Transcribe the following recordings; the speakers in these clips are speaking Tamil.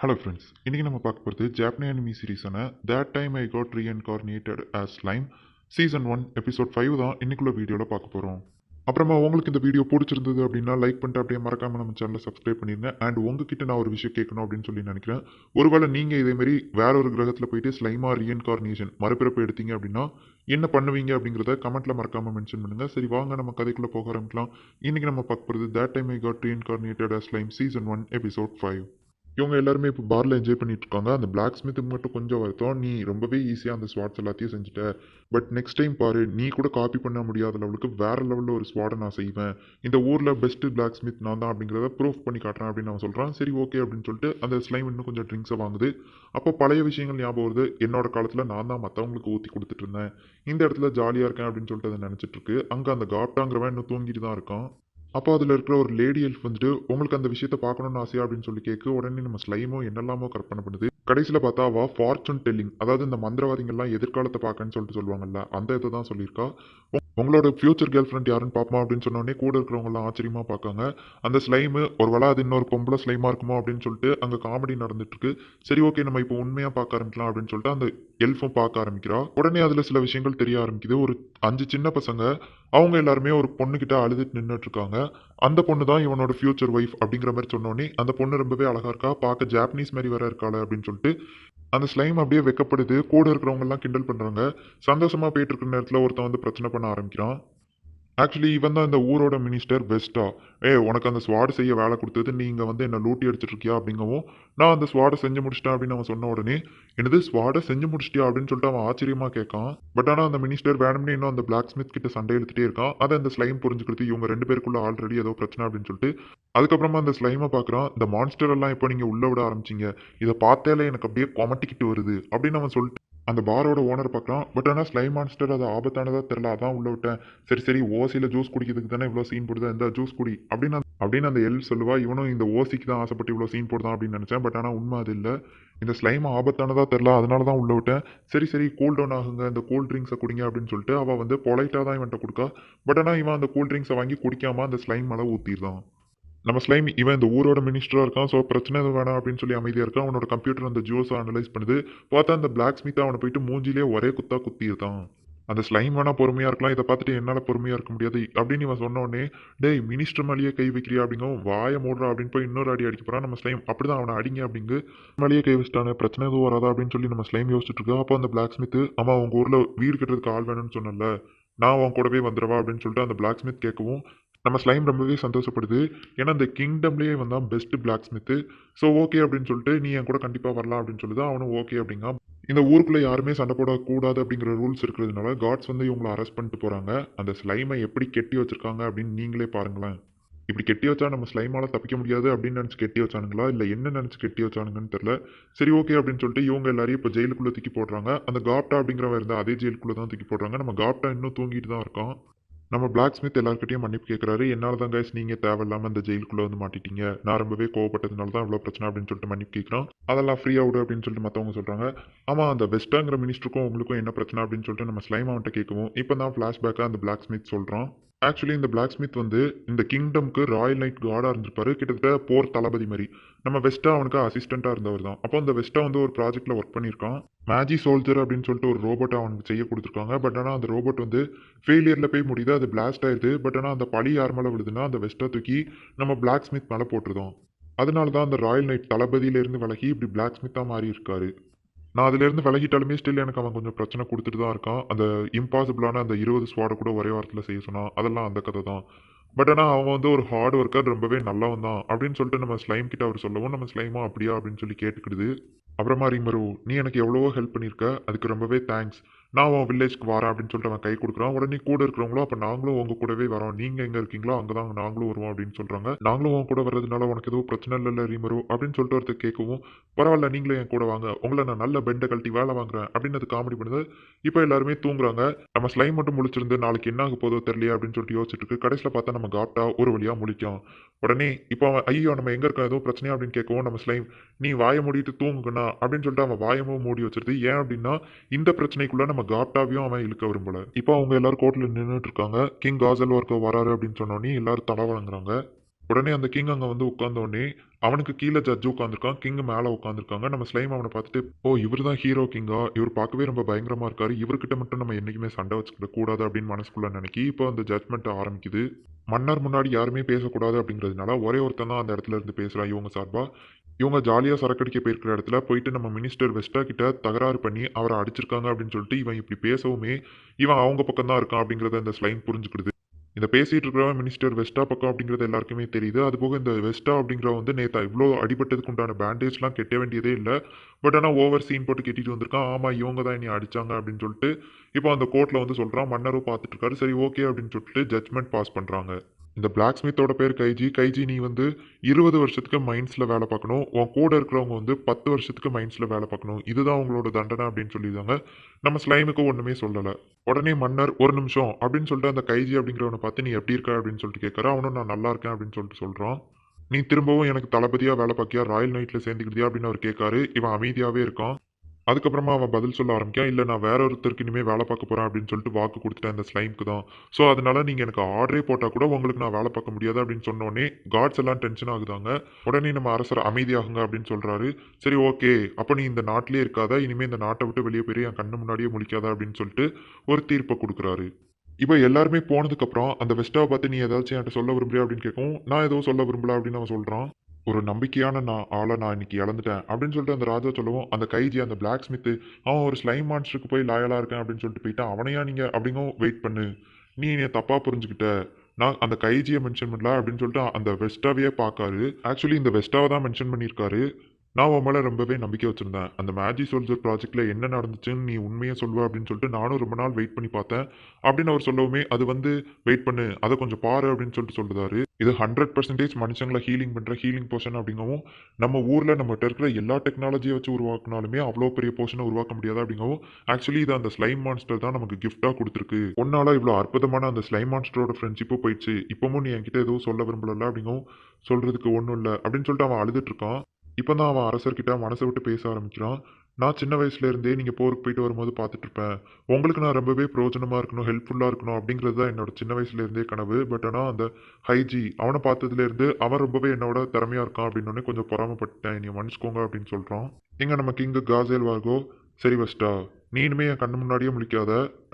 ஹலோ ஃப்ரெண்ட்ஸ், இன்றைக்கி நம்ம பார்க்க போகிறது ஜாப்பனி அனிமி சீரீஸான that time I got reincarnated as slime season 1 episode 5 தான் இன்னைக்குள்ள வீடியோவில் பார்க்க போகிறோம். அப்புறமா உங்களுக்கு இந்த வீடியோ பிடிச்சிருந்தது அப்படின்னா லைக் பண்ணிட்டு அப்படியே மறக்காமல் நம்ம சேனலை சப்ஸ்கிரைப் பண்ணிடுங்க. அண்ட் உங்ககிட்ட நான் ஒரு விஷயம் கேட்கணும் அப்படின்னு சொல்லி நினைக்கிறேன். ஒருவேளை நீங்கள் இதேமாரி வேற ஒரு கிரகத்தில் போயிட்டு ஸ்லைமா ரீஇன்கார்னேஷன் மறுபிறப்பு எடுத்தீங்க அப்படின்னா என்ன பண்ணுவீங்க அப்படிங்கிறத கமெண்ட்டில் மறக்காமல் மென்ஷன் பண்ணுங்கள். சரி, வாங்க நம்ம கதைக்குள்ளே போக ஆரம்பிக்கலாம். இன்றைக்கி நம்ம பார்க்க போகிறது that time I got reincarnated as slime season 1 episode 5. இவங்க எல்லாருமே இப்போ பாரில் என்ஜாய் பண்ணிட்டு இருக்காங்க. அந்த பிளாக் ஸ்மித்துக்கு மட்டும் கொஞ்சம் வருத்தம். நீ ரொம்பவே ஈஸியாக அந்த ஸ்வாட்ஸ் எல்லாத்தையும் செஞ்சுட்ட. பட் நெக்ஸ்ட் டைம் பாரு, நீ கூட காப்பி பண்ண முடியாத லெவலுக்கு வேற லெவலில் ஒரு ஸ்வாடை நான் செய்வேன். இந்த ஊரில் பெஸ்ட்டு பிளாக் ஸ்மித் நான் தான் அப்படிங்கிறத ப்ரூஃப் பண்ணி காட்டுறேன் அப்படின்னு அவன் சொல்கிறான். சரி, ஓகே அப்படின்னு சொல்லிட்டு அந்த ஸ்லைம் இன்னும் கொஞ்சம் ட்ரிங்க்ஸை வாங்குது. அப்போ பழைய விஷயங்கள் ஞாபகம் வருது. என்னோட காலத்தில் நான் தான் மற்றவங்களுக்கு ஊற்றி கொடுத்துட்டு இருந்தேன். இந்த இடத்துல ஜாலியாக இருக்கேன் அப்படின்னு சொல்லிட்டு அதை நினச்சிட்டு இருக்கு. அங்கே அந்த காப்டாங்கிறவன் இன்னும் தூங்கிட்டு தான் இருக்கான். அப்போ அதில் இருக்கிற ஒரு லேடி எல்ஃப் வந்துட்டு உங்களுக்கு அந்த விஷயத்தை பார்க்கணும்னு ஆசையா அப்படின்னு சொல்லி கேட்கு. உடனே நம்ம ஸ்லைமோ என்னெல்லாமோ கற்பனை பண்ணுது. கடைசியில் பார்த்தா ஃபார்ச்சூன் டெல்லிங், அதாவது இந்த மந்திரவாதிகள்லாம் எதிர்காலத்தை பார்க்கன்னு சொல்லிட்டு சொல்லுவாங்கல்ல, அந்த இதை தான் சொல்லியிருக்கா. உங்களோட ஃபியூச்சர் கேர்ள் ஃப்ரெண்ட் யாருன்னு பார்ப்போம் அப்படின்னு சொன்னோடனே கூட இருக்கிறவங்கலாம் ஆச்சரியமாக பார்க்காங்க. அந்த ஸ்லைமு ஒரு வேளை அது இன்னொரு பொம்பளை ஸ்லைமாக இருக்குமோ அப்படின்னு சொல்லிட்டு அங்கே காமெடி நடந்துட்டு இருக்கு. சரி, ஓகே, நம்ம இப்போ உண்மையாக பார்க்க ஆரம்பிக்கலாம் அப்படின்னு சொல்லிட்டு அந்த எல்ஃபும் பார்க்க ஆரம்பிக்கிறா. உடனே அதில் சில விஷயங்கள் தெரிய ஆரம்பிக்குது. ஒரு 5 சின்ன பசங்க, அவங்க எல்லாருமே ஒரு பொண்ணுகிட்ட அழுதுட்டு நின்றுட்டு இருக்காங்க. அந்த பொண்ணு தான் இவனோட ஃபியூச்சர் ஒய்ஃப் அப்படிங்கிற மாதிரி சொன்னோடனே அந்த பொண்ணு ரொம்பவே அழகா இருக்கா, பார்க்க ஜாப்பனீஸ் மாதிரி வேற இருக்காள அப்படின்னு சொல்லிட்டு அந்த ஸ்லைம் அப்படியே வெக்கப்படுது. கூட இருக்கிறவங்க எல்லாம் கிண்டல் பண்றாங்க. சந்தோஷமா போயிட்டு இருக்கிற நேரத்தில் ஒருத்தன் வந்து பிரச்சனை பண்ண ஆரம்பிக்கிறான். ஆக்சுவலி இவன் தான் இந்த ஊரோட மினிஸ்டர் வெஸ்டா. உனக்கு அந்த ஸ்வாட் செய்ய வேலை கொடுத்தது, நீ இங்கே வந்து என்ன லூட்டி அடிச்சிட்டு இருக்கியா அப்படிங்கவும், நான் அந்த ஸ்வாடை செஞ்சு முடிச்சிட்டேன் அப்படின்னு அவன் சொன்ன உடனே, என்னது ஸ்வாடை செஞ்சு முடிச்சிட்டியா அப்படின்னு சொல்லிட்டு அவன் ஆச்சரியமா கேட்கான். பட் ஆனால் அந்த மினிஸ்டர் வேணும்னே இன்னும் அந்த பிளாக் ஸ்மித் கிட்ட சண்டை இழுத்துட்டே இருக்கான். அதை அந்த ஸ்லைம் புரிஞ்சுக்கிறது, இவங்க 2 பேருக்குள்ள ஆல்ரெடி ஏதோ பிரச்சனை அப்படின்னு சொல்லிட்டு அதுக்கப்புறமா அந்த ஸ்லைமை பார்க்குறான். இந்த மான்ஸ்டர் எல்லாம் இப்போ நீங்கள் உள்ள விட ஆரம்பிச்சிங்க, இதை பார்த்தாலே எனக்கு அப்படியே கொமட்டிக்கிட்டு வருது அப்படின்னு அவன் சொல்லிட்டு அந்த பாரோட ஓனர் பார்க்குறான். பட் ஆனால் ஸ்லைம் மான்ஸ்டர் அது ஆபத்தானதா தெரியல, அதான் உள்ள விட்டேன். சரி சரி, ஓசியில் ஜூஸ் குடிக்கிறதுக்கு தானே இவ்வளோ சீன் போடுது, இந்த ஜூஸ் குடி அப்படின்னு அந்த எல் சொல்லுவா. இவனும் இந்த ஓசிக்கு தான் ஆசைப்பட்டு இவ்வளோ சீன் போடுதான் அப்படின்னு நினச்சேன். பட் ஆனால் உண்மை அது இல்லை. இந்த ஸ்லைம் ஆபத்தானதா தெரில, அதனால தான் உள்ள விட்டேன். சரி சரி, கூல் டவுன் ஆகுங்க, இந்த கூல் ட்ரிங்க்ஸை குடிங்க அப்படின்னு சொல்லிட்டு அவள் வந்து பொலைட்டாக தான் இவன்ட்ட கொடுக்கா. பட் ஆனால் இவன் அந்த கூல் ட்ரிங்க்ஸை வாங்கி குடிக்காம அந்த ஸ்லைம் மேலே ஊற்றிடுறான். நம்ம ஸ்லைம் இவன் இந்த ஊரோட மினிஸ்டராக இருக்கான். ஸோ பிரச்சனை எதுவும் வேணாம் அப்படின்னு சொல்லி அமைதியாக இருக்கான். அவனோட கம்ப்யூட்டர் அந்த ஜூஸை அனலைஸ் பண்ணுது. பார்த்தா அந்த பிளாக் ஸ்மித் அவனை போயிட்டு மூஞ்சிலே ஒரே குத்தா குத்தியிருக்கான். அந்த ஸ்லைம் வேணா பொறுமையாக இருக்கலாம், இதை பார்த்துட்டு என்னால் பொறுமையாக இருக்க முடியாது அப்படின்னு இவன் சொன்ன உடனே, டேய் மினிஸ்டர் மேலேயே கை வைக்கிறியா அப்படிங்கவும், வாயை மூடுறா அப்படின்னு போய் இன்னொரு அடி அடிக்க போகிறான். நம்ம ஸ்லைம் அப்படிதான் அவனை அடிங்க அப்படிங்கு மேலேயே கை வச்சிட்டானே, பிரச்சனை எதுவும் வராதா அப்படின்னு சொல்லி நம்ம ஸ்லைம் யோசிச்சுட்டு இருக்கோம். அப்போ அந்த பிளாக் ஸ்மித், ஆமா உங்கள் ஊரில் வீடு கட்டுறதுக்கு ஆள் வேணும்னு சொன்னல, நான் உன் கூடவே வந்துடுவா அப்படின்னு சொல்லிட்டு அந்த பிளாக் ஸ்மித் கேட்கவும் நம்ம ஸ்லைம் ரொம்பவே சந்தோஷப்படுது. ஏன்னா இந்த கிங்டம்லேயே வந்தான் best black smith. So okay அப்படின்னு சொல்லிட்டு நீ என் கூட கண்டிப்பாக வரலாம் அப்படின்னு சொல்லுது. அவனும் ஓகே அப்படிங்க. இந்த ஊருக்குள்ளே யாருமே சண்டை போடக்கூடாது அப்படிங்கிற ரூல்ஸ் இருக்கிறதுனால காட்ஸ் வந்து இவங்களை அரெஸ்ட் பண்ணிட்டு போகிறாங்க. அந்த ஸ்லைமை எப்படி கெட்டி வச்சிருக்காங்க அப்படின்னு நீங்களே பாருங்களேன். இப்படி கெட்டி வச்சா நம்ம ஸ்லைமால தப்பிக்க முடியாது அப்படின்னு நினச்சி கெட்டி வச்சானுங்களா, இல்லை என்ன நினச்சி கெட்டி வச்சானுங்கன்னு தெரியல. சரி, ஓகே அப்படின்னு சொல்லிட்டு இவங்க எல்லாரையும் இப்போ ஜெயிலுக்குள்ளே தூக்கி போடுறாங்க. அந்த காப்டா அப்படிங்கிறவன் இருந்தால் அதே ஜெயிலுக்குள்ளே தான் தூக்கி போடுறாங்க. நம்ம காப்டா இன்னும் தூங்கிட்டு தான் இருக்கான். நம்ம பிளாக் ஸ்மித் எல்லாருக்கிட்டையும் மன்னிப்பு கேட்குறாரு. என்னால் தான் கைஸ் நீங்கள் தேவையில்லாமல் இந்த ஜெயிலுக்குள்ளே வந்து மாட்டிட்டீங்க. நான் ரொம்பவே கோவப்பட்டதுனால தான் இவ்வளோ பிரச்சனை அப்படின்னு சொல்லிட்டு மன்னிப்பு கேட்குறான். அதெல்லாம் ஃப்ரீயாக விடு அப்படின்னு சொல்லிட்டு மற்றவங்க சொல்கிறாங்க. ஆமாம், அந்த வெஸ்டாங்கிற மினிஸ்டருக்கும் உங்களுக்கும் என்ன பிரச்சனை அப்படின்னு சொல்லிட்டு நம்ம ஸ்லைம் அவன்கிட்ட கேட்கவும், இப்போ தான் ஃப்ளாஷ்பேக்காக அந்த பிளாக் ஸ்மித் சொல்கிறான். ஆக்சுவலி இந்த பிளாக் ஸ்மித் வந்து இந்த கிங்டம்க்கு ராயல் நைட் கார்டாக இருந்திருப்பாரு. கிட்டத்தட்ட போர் தளபதி மாதிரி. நம்ம வெஸ்டா அவனுக்கு அசிஸ்டண்ட்டாக இருந்தவர் தான். அப்போ அந்த வெஸ்டா வந்து ஒரு ப்ராஜெக்ட்டில் ஒர்க் பண்ணியிருக்கான். மேஜி சோல்ஜர் அப்படின்னு சொல்லிட்டு ஒரு ரோபோட்டை அவனுக்கு செய்ய கொடுத்துருக்காங்க. பட் ஆனால் அந்த ரோபோட் வந்து ஃபெயிலியரில் போய் முடியுது. அது பிளாஸ்ட் ஆயிடுது. பட் ஆனால் அந்த பழி யார் மேலே விழுதுன்னா அந்த வெஸ்டா தூக்கி நம்ம பிளாக் ஸ்மித் மேலே போட்டுருந்தோம். அதனால தான் அந்த ராயல் நைட் தளபதியிலேருந்து விலகி இப்படி பிளாக் ஸ்மித்தாக மாறி இருக்காரு. நான் அதுலேருந்து விலகிட்டாலுமே ஸ்டில் எனக்கு அவன் கொஞ்சம் பிரச்சனை கொடுத்துட்டு தான் இருக்கான். அந்த இம்பாசிபிளான அந்த 20 ஸ்வாட கூட ஒரே வாரத்தில் செய்ய சொன்னான். அதெல்லாம் அந்த கதை தான். பட் ஆனால் அவன் வந்து ஒரு ஹார்ட் ஒர்க்கர், ரொம்பவே நல்லவன் தான் அப்படின்னு சொல்லிட்டு நம்ம ஸ்லைம் கிட்ட அவர் சொல்லவும், நம்ம ஸ்லைமா அப்படியா அப்படின்னு சொல்லி கேட்டுக்கிடுது. அப்புறமா ரிமரு, நீ எனக்கு எவ்வளவோ ஹெல்ப் பண்ணியிருக்க, அதுக்கு ரொம்பவே தேங்க்ஸ். நான் உன் வில்லேஜ்க்கு வரேன் அப்படின்னு சொல்லிட்டு அவன் கை கொடுக்குறான். உடனே கூட இருக்கிறவங்களும், அப்போ நாங்களும் உங்க கூடவே வரோம், நீங்க எங்க இருக்கீங்களோ அங்கே தான் நாங்களும் வருவோம் அப்படின்னு சொல்றாங்க. நாங்களும் உன் கூட வர்றதுனால உனக்கு எதுவும் பிரச்சனை இல்லைல்ல ரிமரு அப்படின்னு சொல்லிட்டு ஒருத்தர் கேட்கவும், பரவாயில்ல நீங்களே என் கூட வாங்க, உங்களை நான் நல்ல பெண்டை கழட்டி வேலை வாங்குறேன் அப்படின்னு அது காமெடி பண்ணுது. இப்போ எல்லாருமே தூங்குறாங்க. நம்ம ஸ்லைம் மட்டும் முழிச்சிருந்து நாளைக்கு என்ன ஆக போதோ தெரியலையே அப்படின்னு சொல்லிட்டு யோசிச்சுட்டு இருக்கு. கடைசியில் பார்த்தா நம்ம காப்டா ஒரு வழியா முழிக்கும். உடனே இப்போ அவன் ஐயோ நம்ம எங்க இருக்கோம், எதுவும் பிரச்சனையா அப்படின்னு கேட்கவும் நம்ம ஸ்லைம், நீ வாயை மூடிட்டு தூங்குனா அப்படின்னு சொல்லிட்டு அவன் வாயமும் மூடி வச்சிருது. ஏன் அப்படின்னா இந்த பிரச்சனைக்குள்ள நம்ம காப்டாவையும் அவன் இழுக்க விரும்பல. இப்போ அவங்க எல்லாரும் கோர்ட்ல நின்றுட்டு இருக்காங்க. கிங் காசல் ஒர்க்க வராரு அப்படின்னு சொன்னோன்னே எல்லாரும் தலை வழங்குறாங்க. உடனே அந்த கிங் அங்க வந்து உட்கார்ந்த உடனே, அவனுக்கு கீழ ஜட்ஜ் உட்கார்ந்திருக்கான். கிங் மேல உட்கார்ந்திருக்காங்க. நம்ம ஸ்லைம் அவன பார்த்துட்டு, "ஓ! இவரு தான் ஹீரோ கிங்கா? இவரு பார்க்கவே ரொம்ப பயங்கரமா இருக்காரு. இவர்கிட்ட மட்டும் நம்ம என்னைக்குமே சண்டை வச்சுக்க கூடாது." அப்படின்னு மனசுக்குள்ள நெனைக்கி, இப்போ அந்த ஜட்ஜ்மெண்ட் ஆரம்பிக்குது. மன்னர் முன்னாடி யாருமே பேசக்கூடாது அப்படிங்கிறதுனால, ஒரே ஒருத்தன் தான் அந்த இடத்துல இருந்து பேசுறான் இவங்க சார்பா. இவங்க ஜாலியா சரக்கடிக்க போயிருக்கிற இடத்துல போயிட்டு நம்ம மினிஸ்டர் வெஸ்டா கிட்ட தகராறு பண்ணி அவர அடிச்சிருக்காங்க அப்படின்னு சொல்லிட்டு, இவன் இப்படி பேசவுமே, இவன் அவங்க பக்கம் தான் இருக்கான் அப்படிங்கிறத இந்த ஸ்லைம் புரிஞ்சுக்கிடுது. இத பேசிட்டு இருக்கிறவன் மினிஸ்டர் வெஸ்டா பக்கம் அப்படிங்கிறது எல்லாருக்குமே தெரியுது. அதுபோக இந்த வெஸ்டா அப்படிங்கிறவன் வந்து நேத்து இவ்ளோ அடிபட்டதுக்கு உண்டான பேண்டேஜ்லாம் கட்ட வேண்டியதே இல்ல. பட் ஆனா ஓவர் சீன் போட்டு கட்டிட்டு வந்திருக்கான். ஆமா இவங்க தான் என்னைய அடிச்சாங்க அப்படின்னு சொல்லிட்டு, இப்போ அந்த கோர்ட்ல வந்து சொல்றான். மன்னரும் பார்த்துட்டு இருக்காரு. சரி ஓகே அப்படின்னு சொல்லிட்டு ஜட்ஜ்மென்ட் பாஸ் பண்றாங்க. இந்த பிளாக் ஸ்மித்தோட பேர் கைஜி. கைஜி நீ வந்து 20 வருஷத்துக்கு மைன்ஸ்ல வேலை பார்க்கணும். உன் கூட இருக்கிறவங்க வந்து 10 வருஷத்துக்கு மைன்ஸ்ல வேலை பார்க்கணும். இதுதான் உங்களோட தண்டனை அப்படின்னு சொல்லியிருந்தாங்க. நம்ம ஸ்லைமுக்கு ஒண்ணுமே சொல்லல. உடனே மன்னர் ஒரு நிமிஷம் அப்படின்னு சொல்லிட்டு அந்த கைஜி அப்படிங்கிறவனை பார்த்து நீ எப்படி இருக்க அப்படின்னு சொல்லிட்டு கேட்கறான். அவனும் நான் நல்லா இருக்கேன் அப்படின்னு சொல்லிட்டு சொல்றான். நீ திரும்பவும் எனக்கு தளபதியா வேலை பார்க்கியா? ராயல் நைட்ல சேர்ந்துக்கிட்டியா அப்படின்னு அவர் கேட்காரு. இவன் அமைதியாவே இருக்கான். அதுக்கப்புறமா அவன் பதில் சொல்ல ஆரம்பிக்கான். இல்ல நான் வேற ஒருத்தருக்கு இனிமே வேலை பார்க்க போறேன் அப்படின்னு சொல்லிட்டு வாக்கு குடுத்துட்டேன் இந்த ஸ்லைம்க்கு தான். ஸோ அதனால நீங்க எனக்கு ஆர்டரே போட்டா கூட உங்களுக்கு நான் வேலை பார்க்க முடியாது அப்படின்னு சொன்ன உடனே காட்ஸ் எல்லாம் டென்ஷன் ஆகுதாங்க. உடனே நம்ம அரசர் அமைதியாகுங்க அப்படின்னு சொல்றாரு. சரி ஓகே. அப்ப நீ இந்த நாட்டிலேயே இருக்காத. இனிமே இந்த நாட்டை விட்டு வெளியே போயிரு. என் கண்ணு முன்னாடியே முழிக்காத அப்படின்னு சொல்லிட்டு ஒரு தீர்ப்ப குடுக்குறாரு. இப்ப எல்லாருமே போனதுக்கப்புறம் அந்த வெஸ்டாவ பார்த்து நீ ஏதாச்சும் என்ட்ட சொல்ல விரும்புறியா அப்படின்னு கேட்கவும், நான் எதுவும் சொல்ல விரும்பல அப்படின்னு அவன் சொல்றான். ஒரு நம்பிக்கையான ஆள நான் இன்னைக்கு இழந்துட்டேன் அப்படின்னு சொல்லிட்டு அந்த ராஜா சொல்லவும், அந்த கைதி அந்த பிளாக் ஸ்மித்து அவன் ஒரு ஸ்லைம் மான்ஸ்டருக்கு போய் லாயலா இருக்கேன் அப்படின்னு சொல்லிட்டு போயிட்டான். அவனையா நீங்க அப்படிங்கவும் வெயிட் பண்ணு. நீ என்னைய தப்பா புரிஞ்சுக்கிட்ட. நான் அந்த கைஜிய மென்ஷன் பண்ணல அப்படின்னு சொல்லிட்டு அந்த வெஸ்டாவையே பார்க்காரு. ஆக்சுவலி இந்த வெஸ்டாவ தான் மென்ஷன் பண்ணியிருக்காரு. நான் உன் மேல ரொம்பவே நம்பிக்கை வச்சிருந்தேன். அந்த மேஜிக் சோல்ஜர் ப்ராஜெக்ட்ல என்ன நடந்துச்சுன்னு நீ உண்மைய சொல்லுவ அப்படின்னு சொல்லிட்டு நானும் ரொம்ப நாள் வெயிட் பண்ணி பார்த்தேன். அப்படின்னு அவர் சொல்லவுமே, அது வந்து வெயிட் பண்ணு. அத கொஞ்சம் பாரு அப்படின்னு சொல்லிட்டு சொல்றாரு. இது 100% மனுஷங்கள ஹீலிங் பண்ற ஹீலிங் போஷன் அப்படிங்கவும், நம்ம ஊர்ல நம்மட்ட இருக்கிற எல்லா டெக்னாலஜிய வச்சு உருவாக்குனாலுமே அவ்வளோ பெரிய போஷன உருவாக்க முடியாது அப்படிங்கவும், ஆக்சுவலி இது அந்த ஸ்லைம் மான்ஸ்டர் தான் நமக்கு கிஃப்ட்டா குடுத்துருக்கு. உன்னால இவ்வளோ அற்புதமான அந்த ஸ்லைம் மான்ஸ்டரோட ஃப்ரெண்ட்ஷிப்பும் போயிடுச்சு. இப்பவும் நீ என்கிட்ட எதுவும் சொல்ல விரும்பலல்ல அப்படிங்கவும், சொல்றதுக்கு ஒண்ணும் இல்ல அப்படின்னு சொல்லிட்டு அவன் அழுதுட்டு இருக்கான். இப்பதான் அவன் அரசர்கிட்ட மனச விட்டு பேச ஆரம்பிக்கிறான். நான் சின்ன வயசுல இருந்தே நீங்க போருக்கு போயிட்டு வரும்போது பார்த்துட்டு இருப்பேன். உங்களுக்கு நான் ரொம்பவே பிரயோஜனமா இருக்கணும், ஹெல்ப்ஃபுல்லா இருக்கணும் அப்படிங்கிறது தான் என்னோட சின்ன வயசுல இருந்தே கனவு. பட் ஆனா அந்த ஹைஜி அவன பார்த்ததுல இருந்து அவன் ரொம்பவே என்னோட திறமையா இருக்கான் அப்படின்னோனே கொஞ்சம் பொறாமப்பட்டுட்டேன். என்னைய மன்னிச்சுக்கோங்க அப்படின்னு சொல்றான். எங்க நம்ம கிங்கு காசேல் வார்கோ, சரி வஸ்டா. நீ இனிமே என் கண்ணு முன்னாடியே முழிக்காத.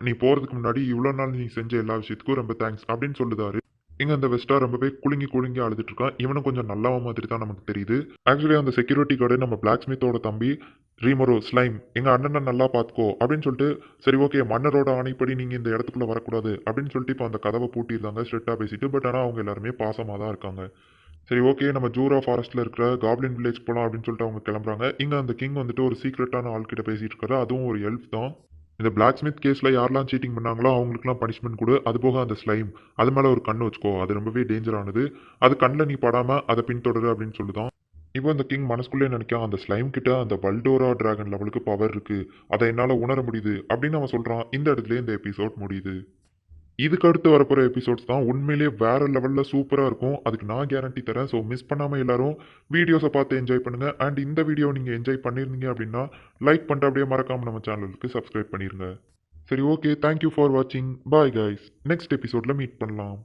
நீ போறதுக்கு முன்னாடி இவ்வளோ நாள் நீ செஞ்ச எல்லா விஷயத்துக்கும் ரொம்ப தேங்க்ஸ் அப்படின்னு சொல்லுதாரு. இங்க அந்த வெஸ்டா ரொம்பவே குலுங்கி குலுங்கி அழுதுட்டு இருக்கான். இவனும் கொஞ்சம் நல்லவன் மாதிரி தான் நமக்கு தெரியுது. ஆக்சுவலி அந்த செக்யூரிட்டி கார்டு நம்ம பிளாக் ஸ்மித்தோட தம்பி ரீமரோ ஸ்லைம் எங்க அண்ணனை நல்லா பார்த்துக்கோ அப்படின்னு சொல்லிட்டு சரி ஓகே மன்னரோட ஆணைப்படி நீங்க இந்த இடத்துக்குள்ள வரக்கூடாது அப்படின்னு சொல்லிட்டு இப்போ அந்த கதவை பூட்டியிருந்தாங்க ஸ்ட்ரிக்டா பேசிட்டு. பட் ஆனால் அவங்க எல்லாருமே பாசமாக தான் இருக்காங்க. சரி ஓகே நம்ம ஜூரா ஃபாரஸ்ட்ல இருக்கிற காப்ளின் வில்லேஜ் போலாம் அப்படின்னு சொல்லிட்டு அவங்க கிளம்புறாங்க. இங்க அந்த கிங் வந்துட்டு ஒரு சீக்ரெட்டான ஆள் கிட்ட பேசிட்டு இருக்காரு. அதுவும் ஒரு எல்ஃப் தான். இந்த பிளாக் ஸ்மித் கேஸ்ல யாரெல்லாம் சீட்டிங் பண்ணாங்களோ அவங்களுக்குலாம் பனிஷ்மெண்ட் கொடு. அதுபோக அந்த ஸ்லைம் அது மேல ஒரு கண்ணு வச்சுக்கோ. அது ரொம்பவே டேஞ்சரானது. அது கண்ணில் நீ படாம அதை பின்தொடரு அப்படின்னு சொல்லுதான். இப்போ அந்த கிங் மனசுக்குள்ளே நினைக்கான் அந்த ஸ்லைம் கிட்ட அந்த பல்டோரா டிராகன் லெவலுக்கு பவர் இருக்கு. அதை என்னால உணர முடியுது அப்படின்னு அவன் சொல்றான். இந்த இடத்துல இந்த எபிசோட் முடியுது. இதுக்கு அடுத்து வரப்போற எபிசோட்ஸ் தான் உண்மையிலேயே வேற லெவல்ல சூப்பரா இருக்கும். அதுக்கு நான் கேரண்டி தரேன். ஸோ மிஸ் பண்ணாம எல்லாரும் வீடியோஸை பார்த்து என்ஜாய் பண்ணுங்க. அண்ட் இந்த வீடியோ நீங்க என்ஜாய் பண்ணியிருந்தீங்க அப்படின்னா லைக் பண்ணிட்டு அப்படியே மறக்காம நம்ம சேனலுக்கு சப்ஸ்கிரைப் பண்ணிருங்க. சரி ஓகே. தேங்க் யூ ஃபார் வாட்சிங். Bye guys. நெக்ஸ்ட் எபிசோட்ல மீட் பண்ணலாம்.